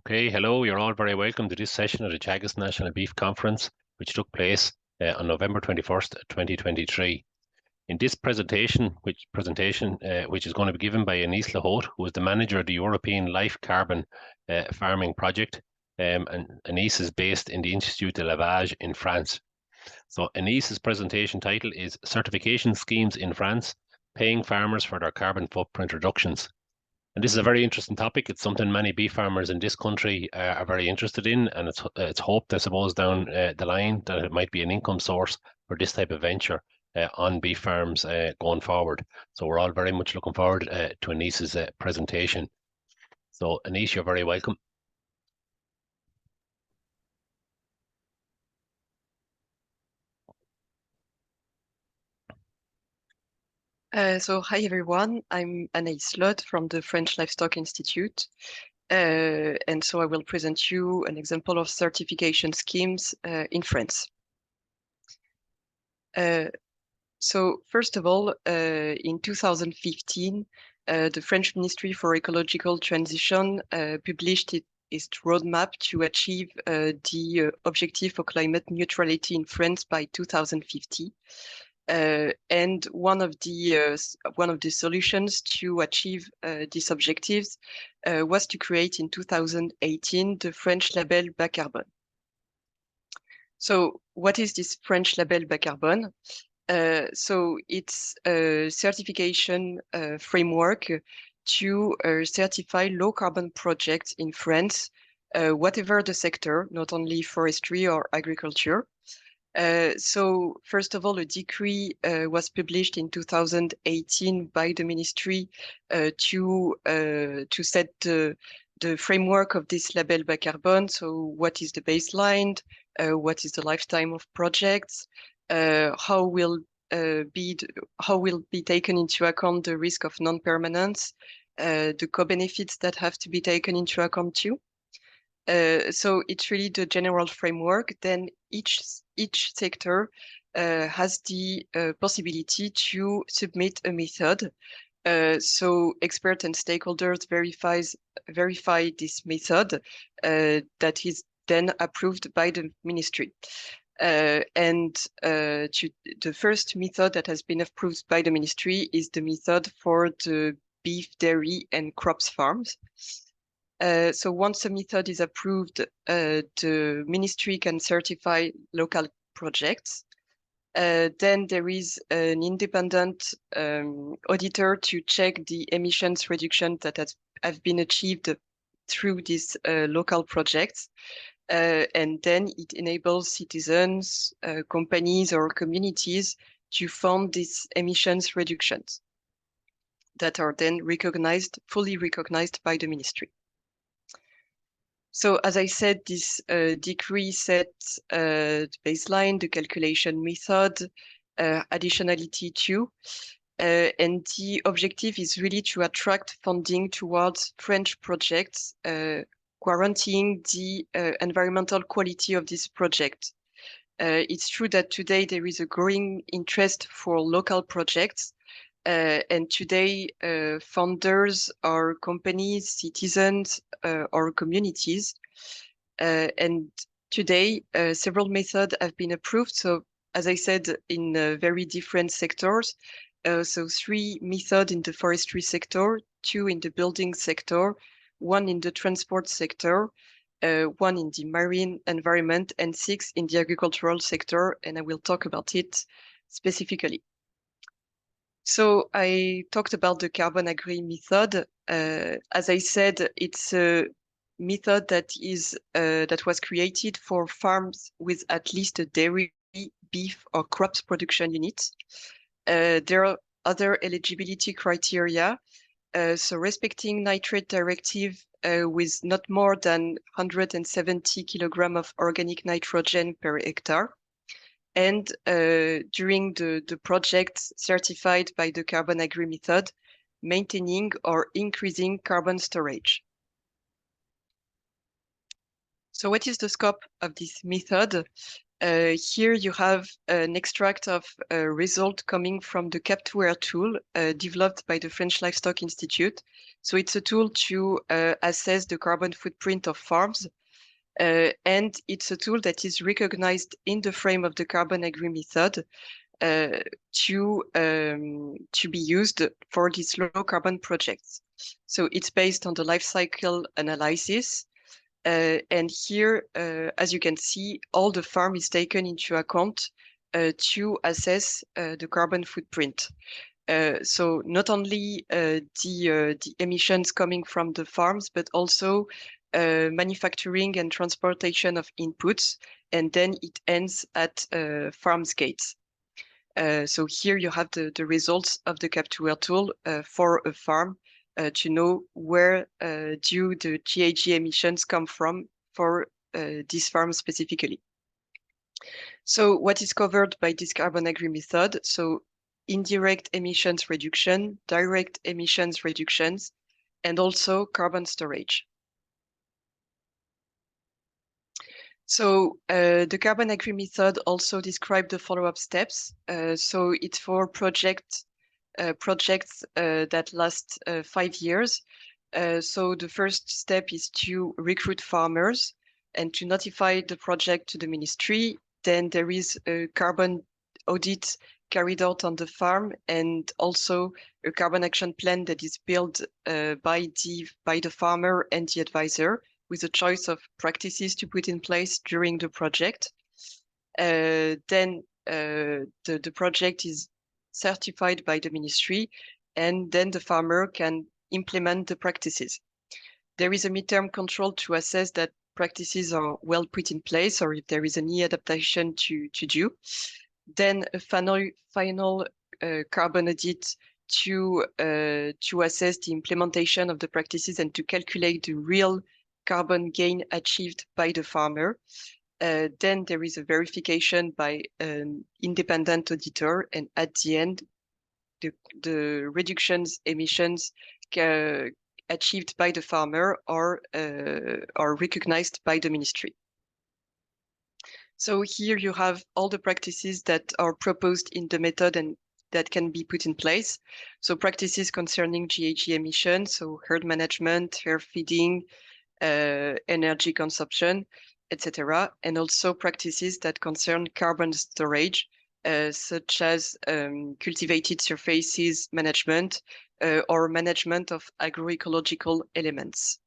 Okay, hello, you're all very welcome to this session of the Teagasc National Beef Conference, which took place on November 21st, 2023. In this presentation, which is going to be given by Anais L'Hote, who is the manager of the European Life Carbon Farming Project, and Anais is based in the Institut de l'Élevage in France. So Anais's presentation title is Certification Schemes in France, Paying Farmers for Their Carbon Footprint Reductions. And this is a very interesting topic. It's something many beef farmers in this country are very interested in, and it's hoped, I suppose, down the line that it might be an income source for this type of venture on beef farms going forward. So we're all very much looking forward to Anais's presentation. So Anais, you're very welcome. Hi everyone, I'm Anais L'Hote from the French Livestock Institute. And so I will present you an example of certification schemes in France. So first of all, in 2015, the French Ministry for Ecological Transition published its roadmap to achieve the objective for climate neutrality in France by 2050. And one of the solutions to achieve these objectives was to create in 2018 the French label Bas Carbone. So what is this French label Bas Carbone? So it's a certification framework to certify low carbon projects in France, whatever the sector, not only forestry or agriculture. So first of all, a decree was published in 2018 by the ministry to set the framework of this label Bas Carbone. So what is the baseline? What is the lifetime of projects? How will be taken into account the risk of non-permanence, the co-benefits that have to be taken into account too. So it's really the general framework. Then each sector has the possibility to submit a method. So experts and stakeholders verify this method that is then approved by the ministry. And the first method that has been approved by the ministry is the method for the beef, dairy, and crops farms. So once a method is approved, the ministry can certify local projects. Then there is an independent auditor to check the emissions reduction that have been achieved through these local projects. And then it enables citizens, companies, or communities to fund these emissions reductions that are then fully recognized by the ministry. So as I said, this decree sets the baseline, the calculation method, additionality too. And the objective is really to attract funding towards French projects, guaranteeing the environmental quality of this project. It's true that today there is a growing interest for local projects. And today, funders are companies, citizens, or communities. And today, several methods have been approved. So, as I said, in very different sectors. So 3 methods in the forestry sector, 2 in the building sector, 1 in the transport sector, 1 in the marine environment, and 6 in the agricultural sector. And I will talk about it specifically. So I talked about the carbon agri method. As I said, it's a method that was created for farms with at least a dairy, beef, or crops production unit. There are other eligibility criteria. So respecting nitrate directive with not more than 170 kilograms of organic nitrogen per hectare. And during the project certified by the carbon agri method, maintaining or increasing carbon storage. So what is the scope of this method? Here you have an extract of a result coming from the Cap2Air tool developed by the French Livestock Institute. So it's a tool to assess the carbon footprint of farms. And it's a tool that is recognized in the frame of the carbon agri method to be used for these low carbon projects. So it's based on the life cycle analysis. And here, as you can see, all the farm is taken into account to assess the carbon footprint. So not only the emissions coming from the farms, but also manufacturing and transportation of inputs, and then it ends at farms gates. So here you have the results of the Cap2Air tool for a farm to know where do the GHG emissions come from for this farm specifically. So what is covered by this carbon agri method? So indirect emissions reduction, direct emissions reductions, and also carbon storage. So the carbon agri method also described the follow-up steps. So it's for projects that last 5 years. So the first step is to recruit farmers and to notify the project to the ministry. Then there is a carbon audit carried out on the farm, and also a carbon action plan that is built by the farmer and the advisor, with a choice of practices to put in place during the project. Then the project is certified by the ministry, and then the farmer can implement the practices. There is a midterm control to assess that practices are well put in place, or if there is any adaptation to do. Then a final carbon audit to assess the implementation of the practices and to calculate the real carbon gain achieved by the farmer. Then there is a verification by an independent auditor, and at the end, the reductions emissions achieved by the farmer are recognized by the ministry. So here you have all the practices that are proposed in the method and that can be put in place. So practices concerning GHG emissions, so herd management, hare feeding, energy consumption, etc. And also practices that concern carbon storage, such as cultivated surfaces management or management of agroecological elements.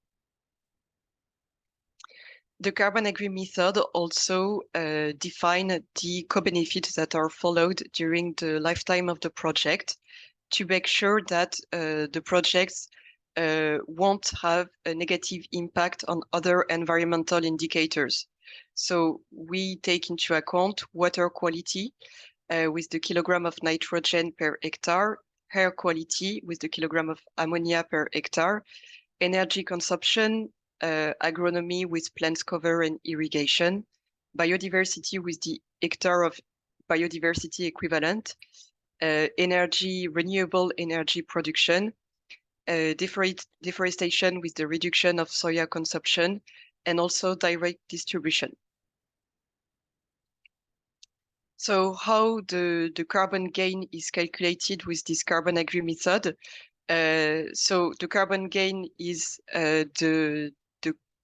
The carbon agri method also define the co-benefits that are followed during the lifetime of the project to make sure that the projects won't have a negative impact on other environmental indicators. So we take into account water quality with the kilogram of nitrogen per hectare, air quality with the kilogram of ammonia per hectare, energy consumption, agronomy with plants cover and irrigation, biodiversity with the hectare of biodiversity equivalent, renewable energy production, deforestation with the reduction of soya consumption, and also direct distribution. So how the carbon gain is calculated with this carbon agri method? So the carbon gain is the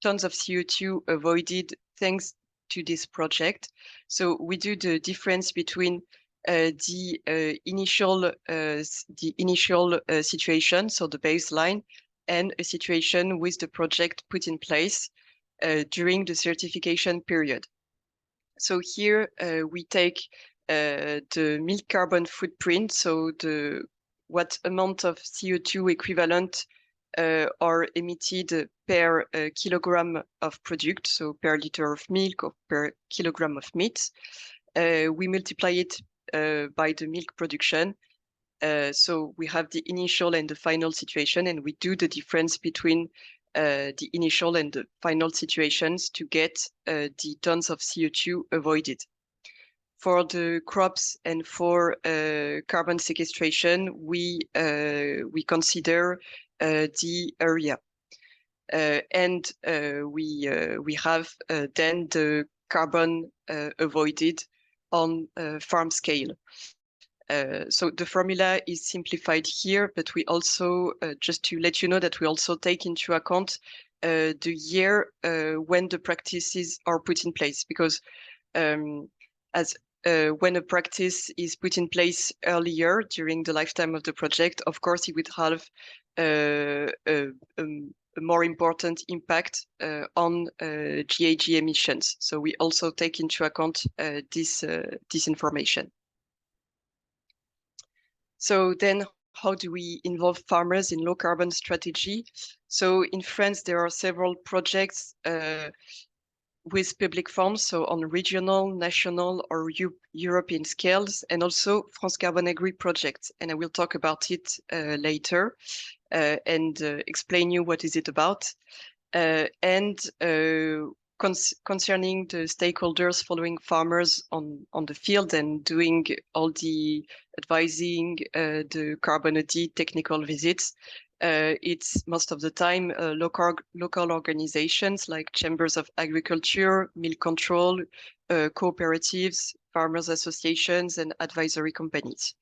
tons of CO2 avoided thanks to this project. So we do the difference between the initial situation, so the baseline, and a situation with the project put in place during the certification period. So here we take the milk carbon footprint, so what amount of CO2 equivalent are emitted per kilogram of product, so per liter of milk or per kilogram of meat. We multiply it by the milk production. So we have the initial and the final situation, and we do the difference between the initial and the final situations to get the tons of CO2 avoided. For the crops and for carbon sequestration, we consider the area. and we have then the carbon avoided on farm scale. So the formula is simplified here, but we also, just to let you know that we also take into account the year when the practices are put in place, because when a practice is put in place earlier during the lifetime of the project, of course, it would have a more important impact on GHG emissions. So we also take into account this information. So then how do we involve farmers in low carbon strategy? So in France, there are several projects with public funds, so on regional, national, or European scales, and also France Carbone Agri projects. And I will talk about it later and explain you what is it about. Concerning the stakeholders following farmers on the field and doing all the advising, the carbon audit, technical visits, it's most of the time local organizations like chambers of agriculture, milk control, cooperatives, farmers associations, and advisory companies.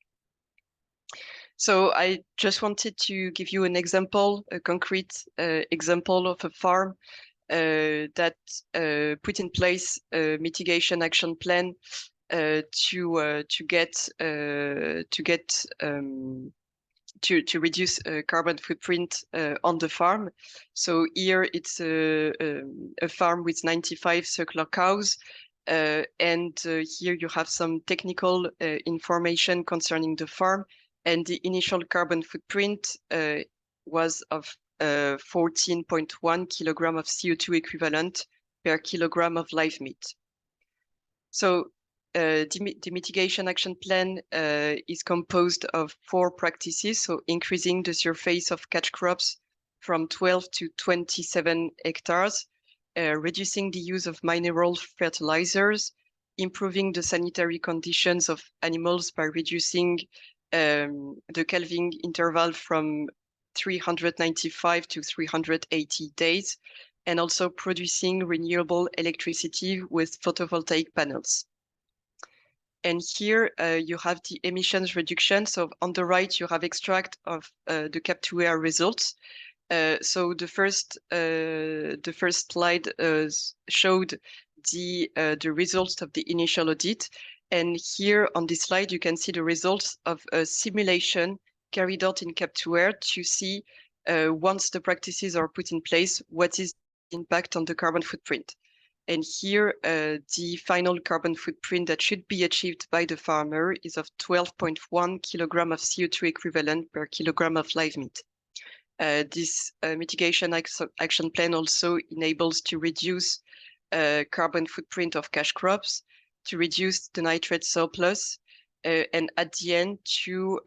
So I just wanted to give you an example, a concrete example of a farm that put in place a mitigation action plan to reduce carbon footprint on the farm. So here it's a farm with 95 circular cows. And here you have some technical information concerning the farm. And the initial carbon footprint was of 14.1 kilogram of CO2 equivalent per kilogram of live meat. So the mitigation action plan is composed of 4 practices. So increasing the surface of catch crops from 12 to 27 hectares, reducing the use of mineral fertilizers, improving the sanitary conditions of animals by reducing the calving interval from 395 to 380 days, and also producing renewable electricity with photovoltaic panels. And here you have the emissions reduction. So on the right, you have extract of the Cap2Air results. So the first slide showed the results of the initial audit. And here on this slide, you can see the results of a simulation carried out in Cap2Air to see once the practices are put in place, what is the impact on the carbon footprint. And here, the final carbon footprint that should be achieved by the farmer is of 12.1 kilogram of CO2 equivalent per kilogram of live meat. This mitigation action plan also enables to reduce carbon footprint of cash crops, to reduce the nitrate surplus, and at the end to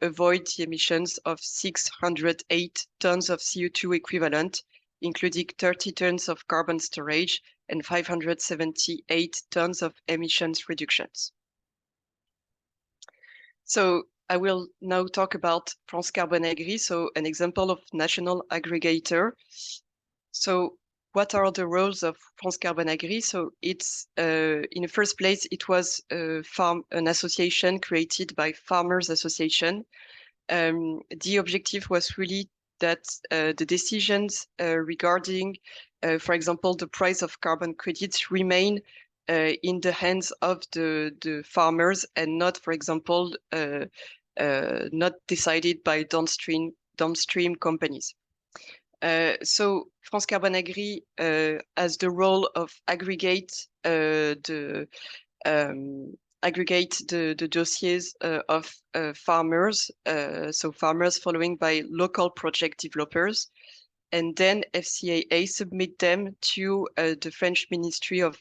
avoid the emissions of 608 tons of CO2 equivalent, including 30 tons of carbon storage and 578 tons of emissions reductions. So I will now talk about France Carbone Agri, so an example of national aggregator. So what are the roles of France Carbone Agri? So it's, in the first place, it was an association created by Farmers Association. The objective was really that the decisions regarding, for example, the price of carbon credits remain in the hands of the farmers and not, for example, not decided by downstream companies. So France Carbone Agri has the role of aggregate the dossiers of farmers, so farmers following by local project developers, and then FCAA submit them to the French Ministry of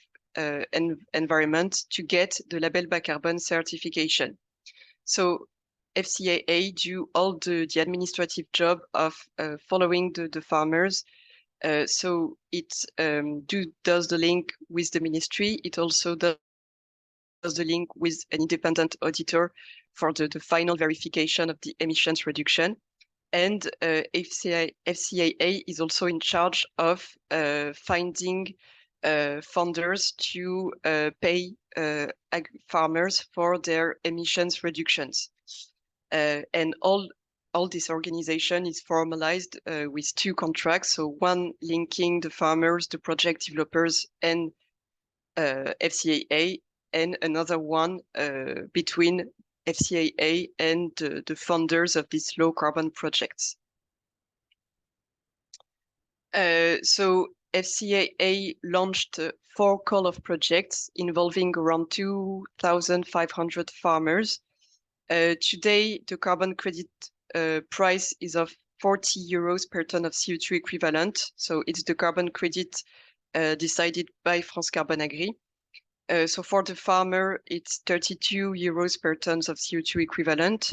Environment to get the Label Bas Carbone certification. So FCAA do all the administrative job of following the farmers. So it does the link with the ministry. It also does the link with an independent auditor for the final verification of the emissions reduction. And FCAA is also in charge of finding funders to pay farmers for their emissions reductions. And all this organization is formalized with 2 contracts. So one linking the farmers, the project developers, and FCAA, and another one between FCAA and the funders of these low carbon projects. So FCAA launched 4 call of projects involving around 2,500 farmers. Today, the carbon credit price is of 40 euros per ton of CO2 equivalent. So it's the carbon credit decided by France Carbone Agri. So for the farmer, it's 32 euros per tons of CO2 equivalent.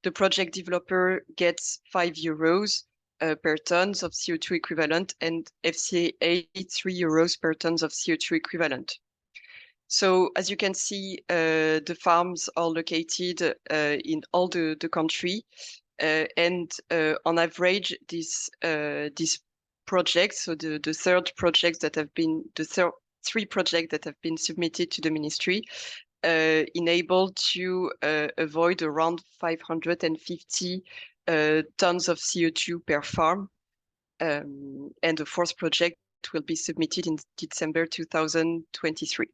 The project developer gets 5 euros per tons of CO2 equivalent, and FCAA 3 euros per tons of CO2 equivalent. So as you can see, the farms are located in all the country, and on average, this projects, so the 3rd projects that have been the 3 projects that have been submitted to the ministry, enabled to avoid around 550 tons of CO2 per farm, and the 4th project will be submitted in December 2023.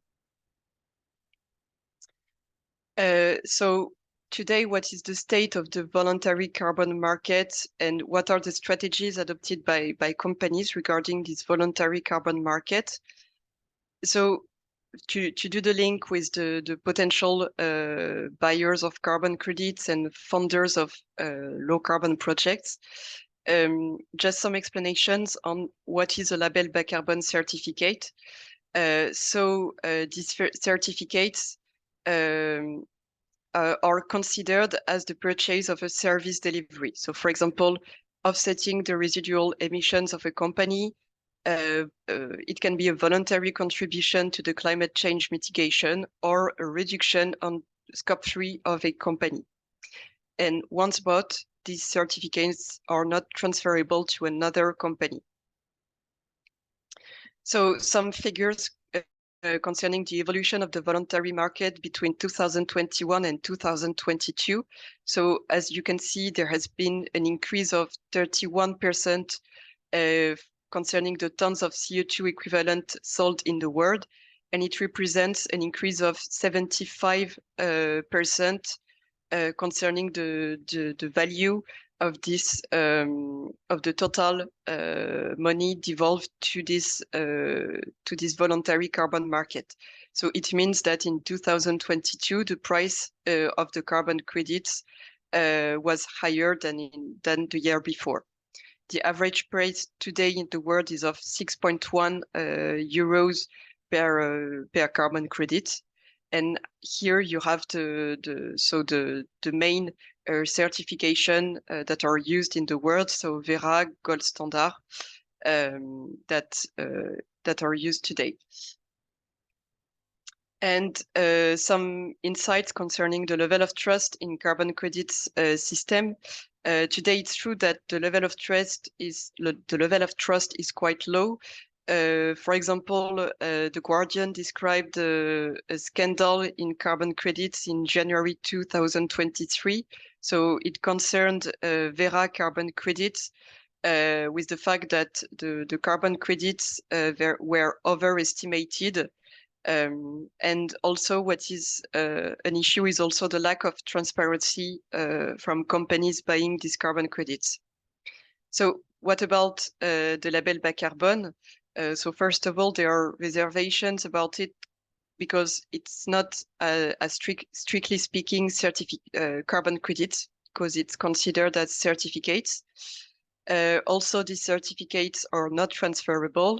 So today, what is the state of the voluntary carbon market, and what are the strategies adopted by companies regarding this voluntary carbon market? So to do the link with the potential buyers of carbon credits and funders of low carbon projects, just some explanations on what is a label bas carbone certificate. So these certificates are considered as the purchase of a service delivery. So for example, offsetting the residual emissions of a company, it can be a voluntary contribution to the climate change mitigation or a reduction on scope 3 of a company. And once bought, these certificates are not transferable to another company. So some figures concerning the evolution of the voluntary market between 2021 and 2022. So as you can see, there has been an increase of 31% concerning the tons of CO2 equivalent sold in the world, and it represents an increase of 75% concerning the value of this of the total money devolved to this voluntary carbon market. So it means that in 2022 the price of the carbon credits was higher than the year before. The average price today in the world is of 6.1 euros per carbon credit. And here you have the main certification that are used in the world. So Vera, Gold Standard, that are used today. And some insights concerning the level of trust in carbon credits system. Today, it's true that the level of trust is quite low. For example, The Guardian described a scandal in carbon credits in January 2023. So it concerned Vera carbon credits with the fact that the carbon credits were overestimated. And also what is an issue is also the lack of transparency from companies buying these carbon credits. So what about the label bas carbone? So first of all, there are reservations about it because it's not strictly speaking carbon credits, because it's considered as certificates. Also, these certificates are not transferable,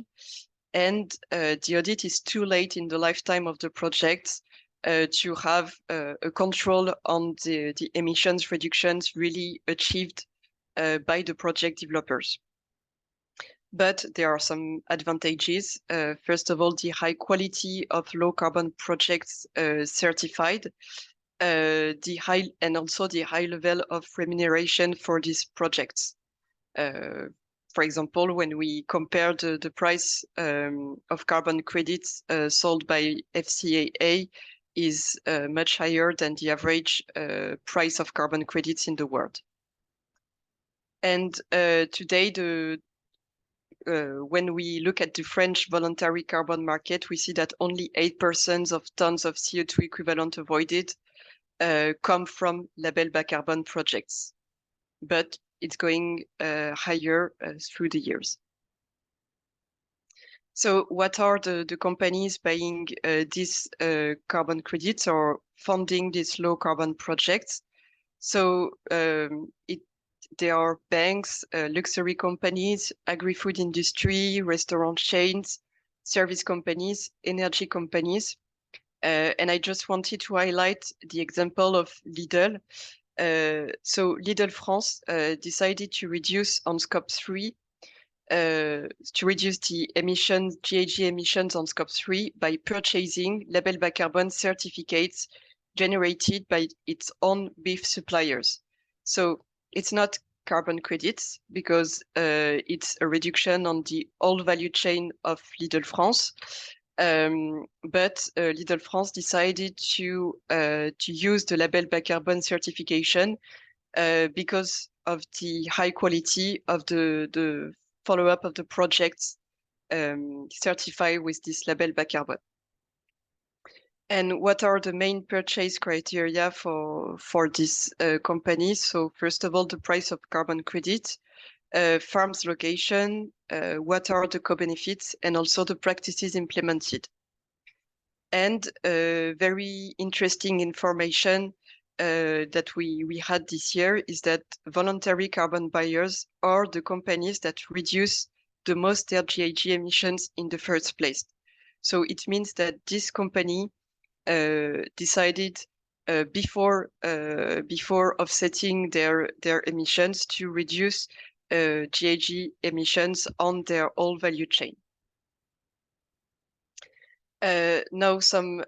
and the audit is too late in the lifetime of the project to have a control on the emissions reductions really achieved by the project developers. But there are some advantages. First of all, the high quality of low carbon projects certified. the high level of remuneration for these projects. For example, when we compare the price of carbon credits sold by FCAA is much higher than the average price of carbon credits in the world. And today, when we look at the French voluntary carbon market, we see that only 8% of tons of CO2 equivalent avoided come from label bas carbone projects, but it's going higher through the years. So what are the companies buying these carbon credits or funding these low carbon projects? So there are banks, luxury companies, agri-food industry, restaurant chains, service companies, energy companies. And I just wanted to highlight the example of Lidl. So Lidl France decided to reduce on scope 3, to reduce the emissions, GHG emissions on scope 3 by purchasing label bas carbone certificates generated by its own beef suppliers. So it's not carbon credits because it's a reduction on the whole value chain of Lidl France. But Lidl France decided to use the label bas carbone certification because of the high quality of the follow-up of the projects certified with this label bas carbone. And what are the main purchase criteria for this company? So first of all, the price of carbon credit, farm's location, what are the co-benefits, and also the practices implemented. And very interesting information that we had this year is that voluntary carbon buyers are the companies that reduce the most their GHG emissions in the first place. So it means that this company decided before offsetting their emissions to reduce GHG emissions on their whole value chain. Now some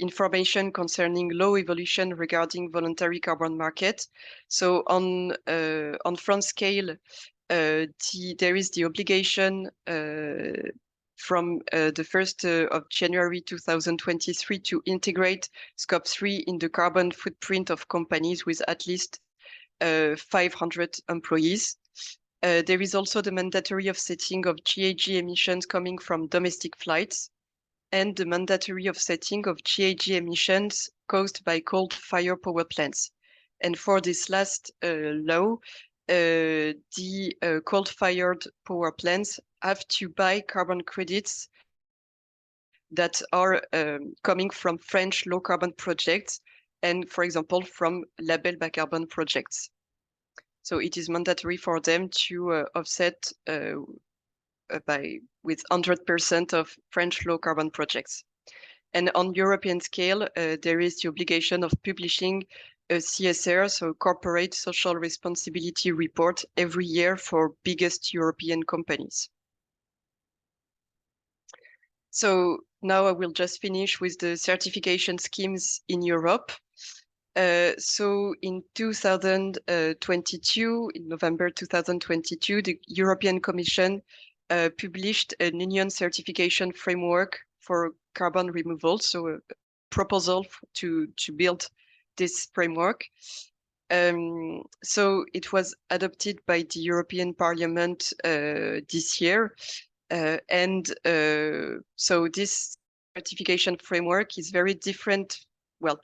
information concerning law evolution regarding voluntary carbon market. So on France scale, there is the obligation from the 1st of January 2023 to integrate scope 3 in the carbon footprint of companies with at least 500 employees. There is also the mandatory offsetting of GHG emissions coming from domestic flights and the mandatory offsetting of GHG emissions caused by coal-fired power plants. And for this last law, the coal-fired power plants have to buy carbon credits that are coming from French low-carbon projects and, for example, from label bas carbone projects. So it is mandatory for them to offset with 100% of French low carbon projects. And on European scale, there is the obligation of publishing a CSR, so corporate social responsibility report, every year for biggest European companies. So now I will just finish with the certification schemes in Europe. So in 2022, in November 2022, the European Commission published an union certification framework for carbon removal, so a proposal to build this framework. So it was adopted by the European Parliament this year. So this certification framework is very different. Well,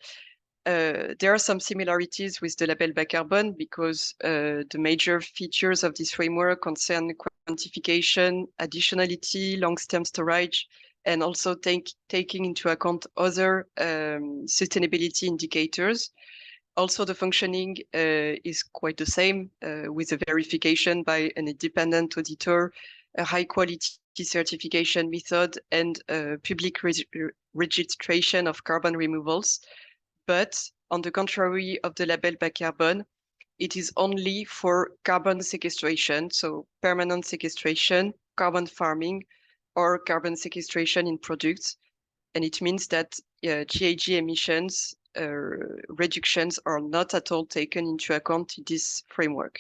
there are some similarities with the label bas carbone because the major features of this framework concern quantification, additionality, long-term storage, and also taking into account other sustainability indicators. Also, the functioning is quite the same with a verification by an independent auditor, a high-quality certification method, and public registration of carbon removals. But on the contrary of the label bas carbone, it is only for carbon sequestration, so permanent sequestration, carbon farming, or carbon sequestration in products. And it means that GHG emissions reductions are not at all taken into account in this framework.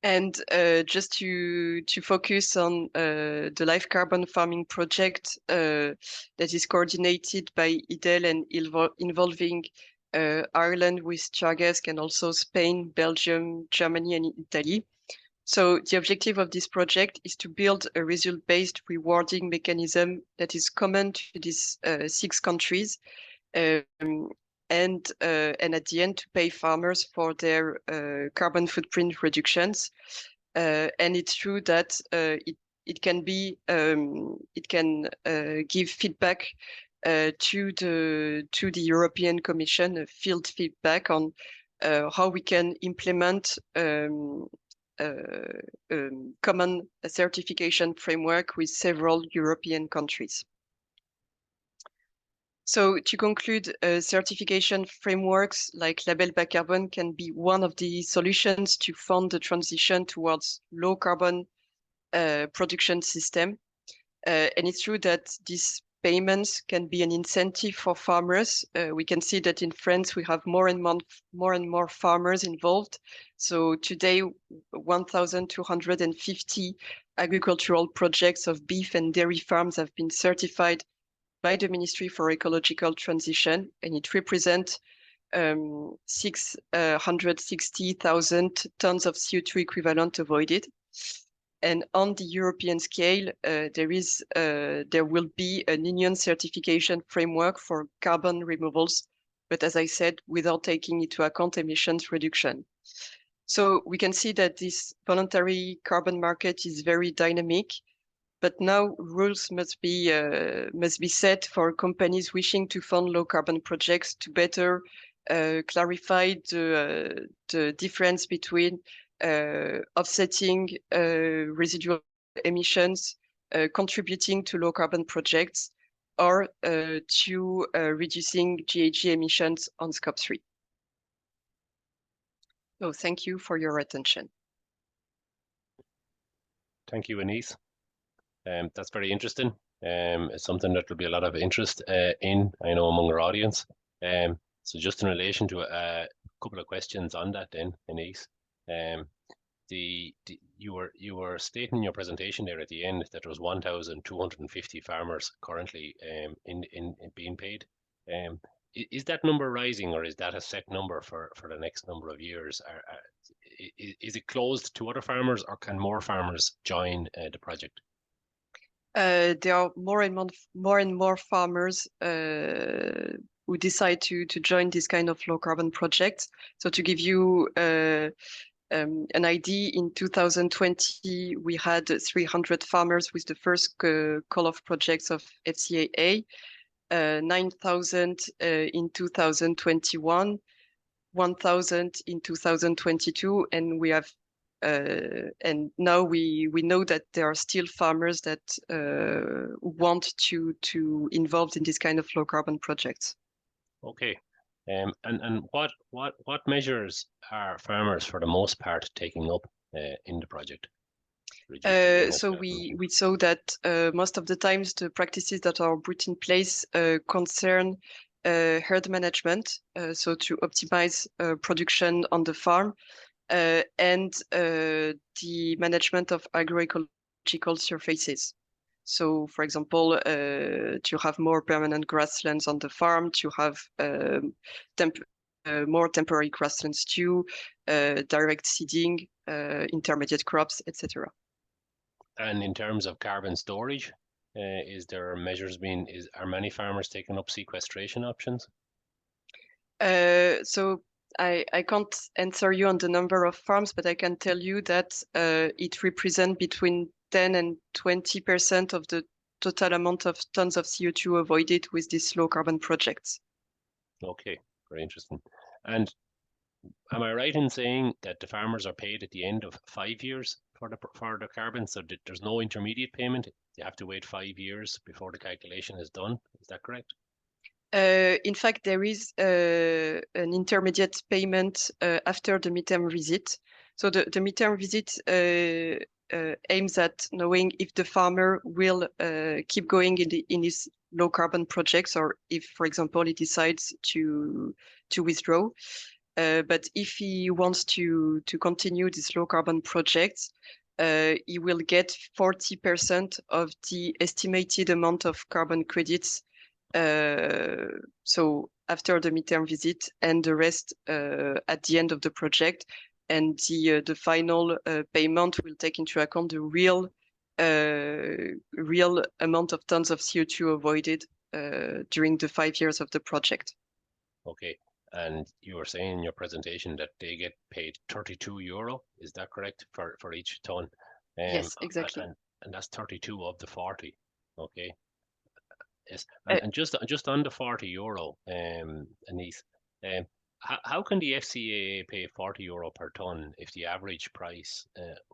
And just to focus on the live carbon farming project that is coordinated by IDEL and involving Ireland with Teagasc and also Spain, Belgium, Germany, and Italy. So the objective of this project is to build a result-based rewarding mechanism that is common to these 6 countries, and at the end to pay farmers for their carbon footprint reductions. And it's true that it can give feedback to the European Commission, field feedback on how we can implement common certification framework with several European countries. So to conclude, certification frameworks like Label Bas Carbone can be one of the solutions to fund the transition towards low carbon production system. And it's true that these payments can be an incentive for farmers. We can see that in France, we have more and more farmers involved. So today, 1,250 agricultural projects of beef and dairy farms have been certified by the Ministry for Ecological Transition, and it represents 660,000 tons of CO2 equivalent avoided. And on the European scale, there will be an union certification framework for carbon removals, but as I said, without taking into account emissions reduction. So we can see that this voluntary carbon market is very dynamic, but now rules must be set for companies wishing to fund low carbon projects to better clarify the difference between offsetting residual emissions, contributing to low carbon projects, or to reducing GHG emissions on scope 3. So thank you for your attention. Thank you, Anais. That's very interesting. It's something that will be a lot of interest in, I know, among our audience. So just in relation to a couple of questions on that then, Anais. You were stating in your presentation there at the end that there was 1,250 farmers currently in being paid. Is that number rising, or is that a set number for the next number of years? Is it closed to other farmers, or can more farmers join the project? There are more and more farmers who decide to join this kind of low carbon projects. So to give you an idea, in 2020, we had 300 farmers with the first call of projects of FCAA, 9,000 in 2021, 1,000 in 2022, and we have and now we know that there are still farmers that want to involved in this kind of low carbon projects. Okay, and what measures are farmers for the most part taking up in the project? So we saw that most of the times the practices that are put in place concern herd management, so to optimize production on the farm, and the management of agroecological surfaces. So, for example, to have more permanent grasslands on the farm, to have more temporary grasslands too, direct seeding, intermediate crops, etc. And in terms of carbon storage, is there measures are many farmers taking up sequestration options? So I can't answer you on the number of farms, but I can tell you that it represents between 10 and 20% of the total amount of tons of CO2 avoided with these low carbon projects. Okay, very interesting. And am I right in saying that the farmers are paid at the end of 5 years for the carbon? So there's no intermediate payment. You have to wait 5 years before the calculation is done. Is that correct? In fact, there is an intermediate payment after the midterm visit. So the midterm visit aims at knowing if the farmer will keep going in his low carbon projects, or if, for example, he decides to withdraw. But if he wants to continue this low carbon project, he will get 40% of the estimated amount of carbon credits. So after the midterm visit, and the rest at the end of the project, and the final payment will take into account the real amount of tons of CO2 avoided during the 5 years of the project. Okay. And you were saying in your presentation that they get paid €32, is that correct, for each ton? Yes, exactly. And that's 32 of the 40. Okay. Yes. Uh, And just on the €40, Anais, how can the FCAA pay €40 per ton if the average price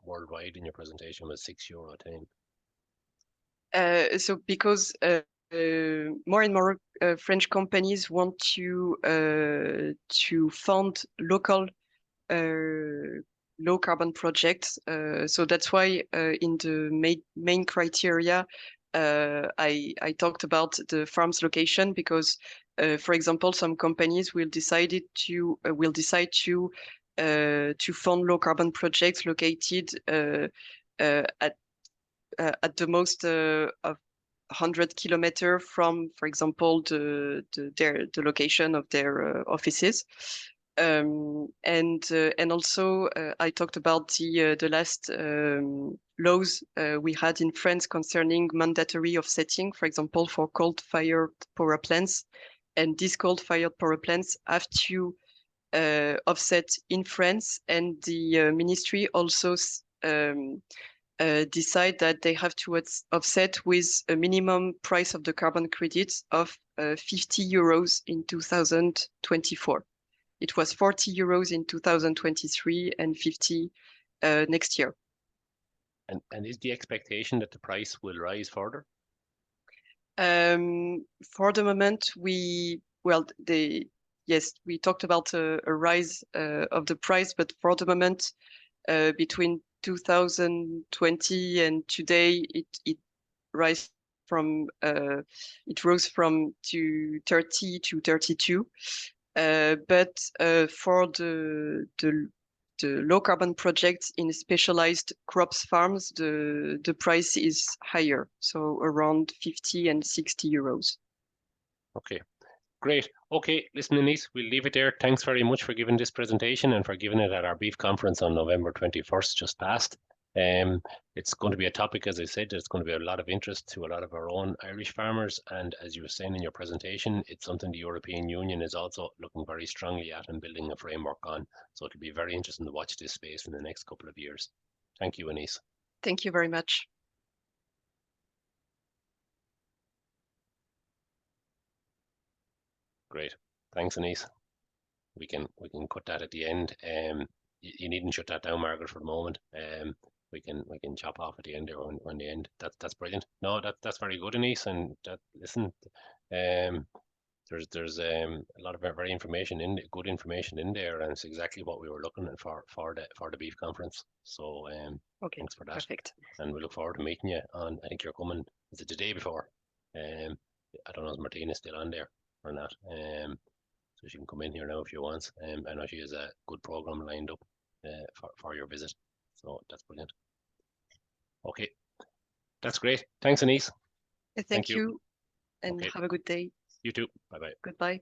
worldwide in your presentation was €6 a ton? So because more and more French companies want to fund local low carbon projects. So that's why in the main criteria, I talked about the farm's location, because, for example, some companies will decide to fund low carbon projects located at the most of 100 kilometers from, for example, the location of their offices. And also I talked about the last laws we had in France concerning mandatory offsetting, for example, for coal-fired power plants. And these coal-fired power plants have to offset in France, and the ministry also decide that they have to offset with a minimum price of the carbon credits of €50 in 2024. It was €40 in 2023 and 50 next year. And is the expectation that the price will rise further? For the moment, yes, we talked about a rise of the price, but for the moment, between 2020 and today, it rose from to 30 to 32. But for the low carbon projects in specialized crops farms, the price is higher, so around 50 and 60 euros. Okay, great. Okay, listen, Anais, we'll leave it there. Thanks very much for giving this presentation and for giving it at our beef conference on November 21st, just past. It's going to be a topic, as I said, there's going to be a lot of interest to a lot of our own Irish farmers. And as you were saying in your presentation, it's something the European Union is also looking very strongly at and building a framework on. So it'll be very interesting to watch this space in the next couple of years. Thank you, Anais. Thank you very much. Great. Thanks, Anais. We can cut that at the end. You needn't shut that down, Margaret, for the moment. We can chop off at the end there on the end. That's brilliant. No, that's very good, Anais. And listen, there's a lot of very good information in there, and it's exactly what we were looking at for the beef conference. So okay, thanks for that. Perfect. And we look forward to meeting you on. I think you're coming. Is it the day before? I don't know if Martina's still on there or not. So she can come in here now if she wants. I know she has a good program lined up for your visit. So that's brilliant. Okay, that's great. Thanks, Anais. Thank you, and okay. have a good day. You too. Bye-bye. Goodbye.